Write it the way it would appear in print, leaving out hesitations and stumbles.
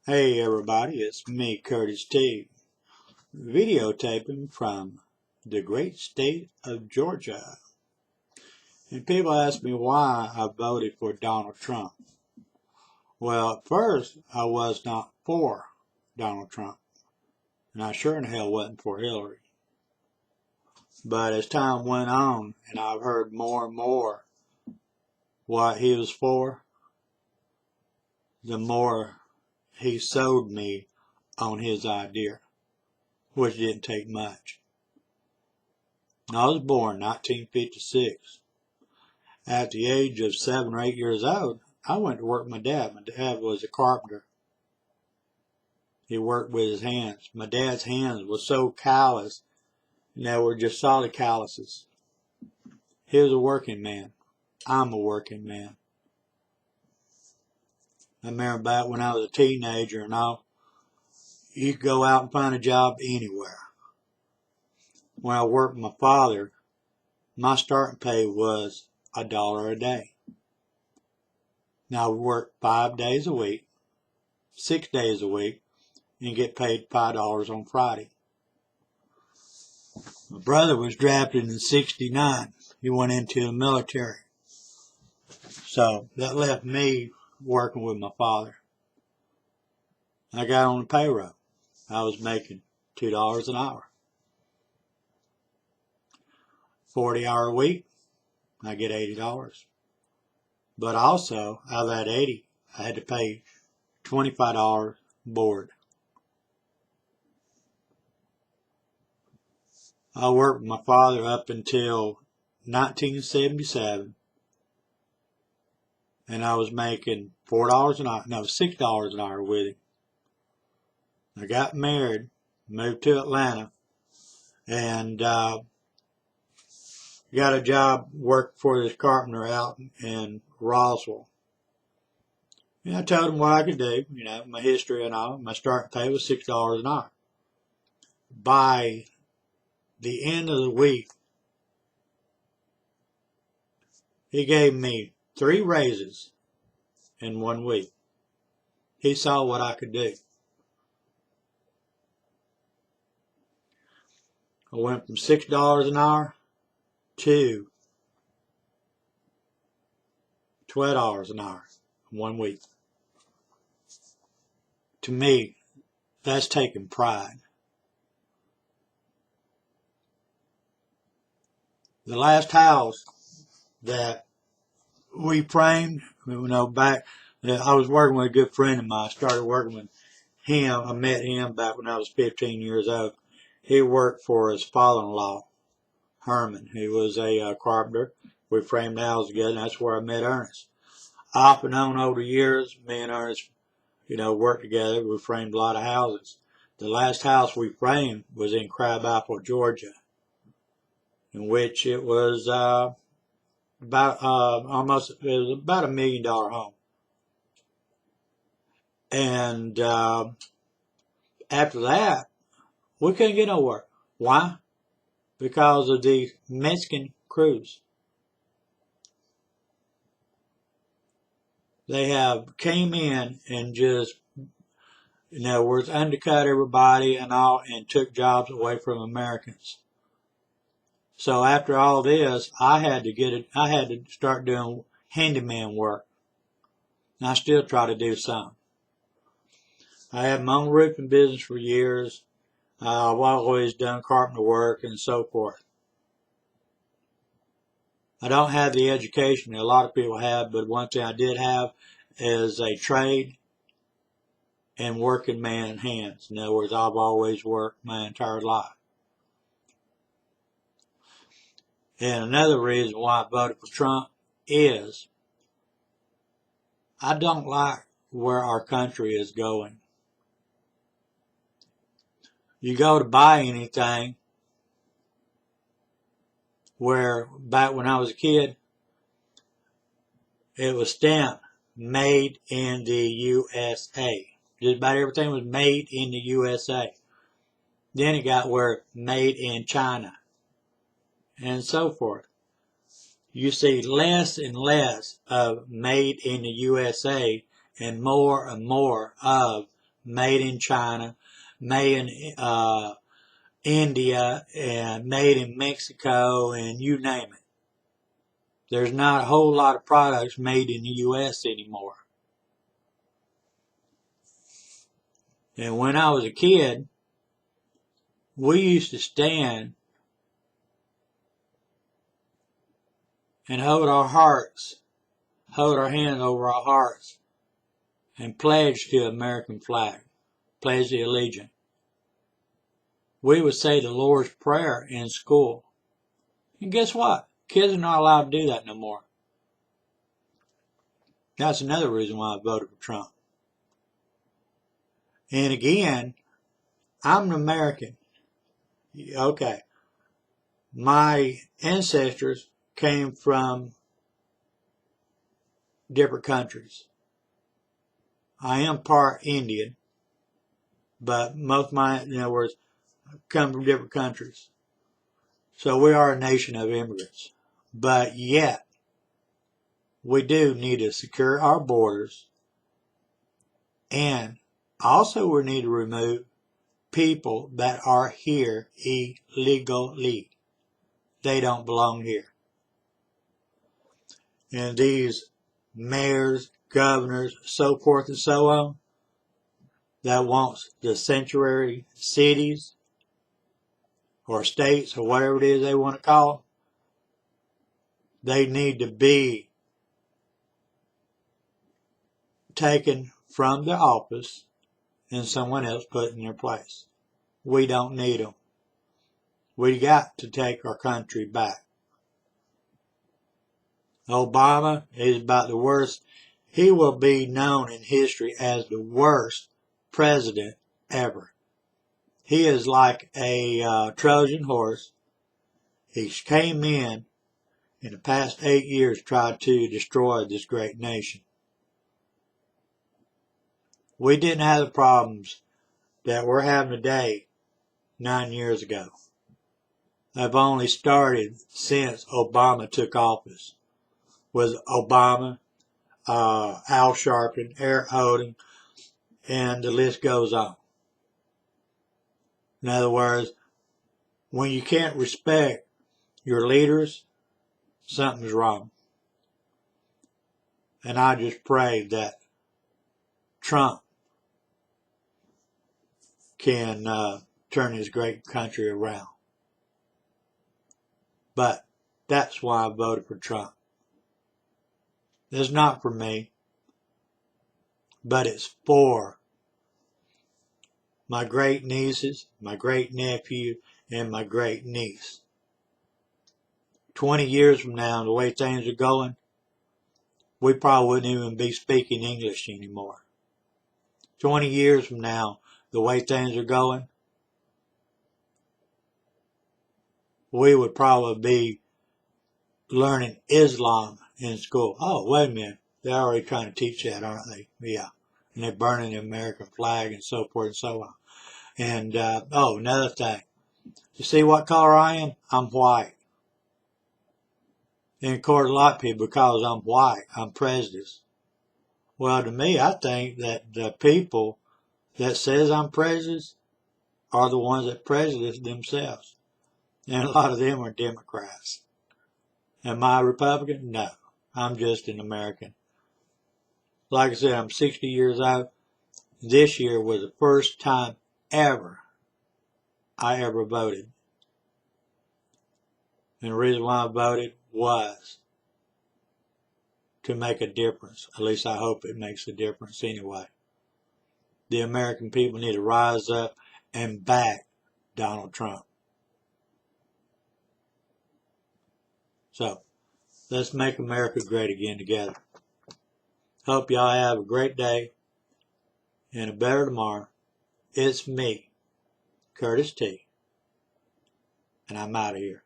Hey everybody, it's me, Curtis T, videotaping from the great state of Georgia. And people ask me why I voted for Donald Trump. Well, at first, I was not for Donald Trump, and I sure in hell wasn't for Hillary. But as time went on, and I've heard more and more what he was for, the more he sold me on his idea, which didn't take much. I was born in 1956. At the age of 7 or 8 years old, I went to work with my dad. My dad was a carpenter. He worked with his hands. My dad's hands were so callous, and they were just solid calluses. He was a working man. I'm a working man. I remember back when I was a teenager and all, you could go out and find a job anywhere. When I worked with my father, my starting pay was $1 a day. Now I work 5 days a week, 6 days a week, and get paid $5 on Friday. My brother was drafted in '69. He went into the military. So that left me working with my father. I got on the payroll. I was making $2 an hour. 40-hour week, I get $80. But also, out of that 80, I had to pay $25 board. I worked with my father up until 1977, and I was making $4 an hour, no, $6 an hour with him. I got married, moved to Atlanta, and got a job working for this carpenter out in Roswell. And I told him what I could do, my history and all. My starting pay was $6 an hour. By the end of the week, he gave me 3 raises in 1 week. He saw what I could do. I went from $6 an hour to $12 an hour in 1 week. To me, that's taking pride. The last house that we framed, back, I was working with a good friend of mine. I started working with him. I met him back when I was 15 years old. He worked for his father-in-law, Herman. He was a carpenter. We framed houses together, and that's where I met Ernest. Off and on over the years, me and Ernest, worked together. We framed a lot of houses. The last house we framed was in Crabapple, Georgia, in which it was about $1 million home. And after that, we couldn't get nowhere. Why? Because of the Mexican crews. They have came in and just, undercut everybody and all, and took jobs away from Americans. So after all this, I had to start doing handyman work. And I still try to do some. I had my own roofing business for years. I've always done carpenter work and so forth. I don't have the education that a lot of people have, but one thing I did have is a trade and working man hands. In other words, I've always worked my entire life. And another reason why I voted for Trump is I don't like where our country is going. You go to buy anything, where back when I was a kid, it was stamped made in the USA. Just about everything was made in the USA. Then it got where made in China and so forth. You see less and less of made in the USA and more of made in China, made in India, and made in Mexico, and you name it. There's not a whole lot of products made in the U.S. anymore. And when I was a kid, we used to stand and hold our hands over our hearts, and pledge to the American flag, pledge the allegiance. We would say the Lord's Prayer in school. And guess what? Kids are not allowed to do that no more. That's another reason why I voted for Trump. And again, I'm an American. Okay. My ancestors came from different countries. I am part Indian, but most of my, in other words, come from different countries. So we are a nation of immigrants. But yet, we do need to secure our borders, and also we need to remove people that are here illegally. They don't belong here. And these mayors, governors, so forth and so on, that wants the sanctuary cities or states or whatever it is they want to call them, they need to be taken from the office and someone else put in their place. We don't need them. We got to take our country back. Obama is about the worst. He will be known in history as the worst president ever. He is like a Trojan horse. He came in the past 8 years, tried to destroy this great nation. We didn't have the problems that we're having today 9 years ago. They've only started since Obama took office. Was Obama, Al Sharpton, Eric Holden, and the list goes on. In other words, when you can't respect your leaders, something's wrong. And I just pray that Trump can turn his great country around. But that's why I voted for Trump. It's not for me, but it's for my great nieces, my great nephew, and my great niece. 20 years from now, the way things are going, we probably wouldn't even be speaking English anymore. 20 years from now, the way things are going, we would probably be learning Islam in school. Oh, wait a minute. They're already trying to teach that, aren't they? Yeah. And they're burning the American flag and so forth and so on. And, another thing. You see what color I am? I'm white. And of course, a lot of people, because I'm white, I'm prejudiced. Well, to me, I think that the people that says I'm prejudiced are the ones that prejudice themselves. And a lot of them are Democrats. Am I a Republican? No. I'm just an American. Like I said, I'm 60 years old. This year was the first time ever I ever voted. And the reason why I voted was to make a difference. At least I hope it makes a difference anyway. The American people need to rise up and back Donald Trump. So, let's make America great again together. Hope y'all have a great day and a better tomorrow. It's me, Curtis T. And I'm out of here.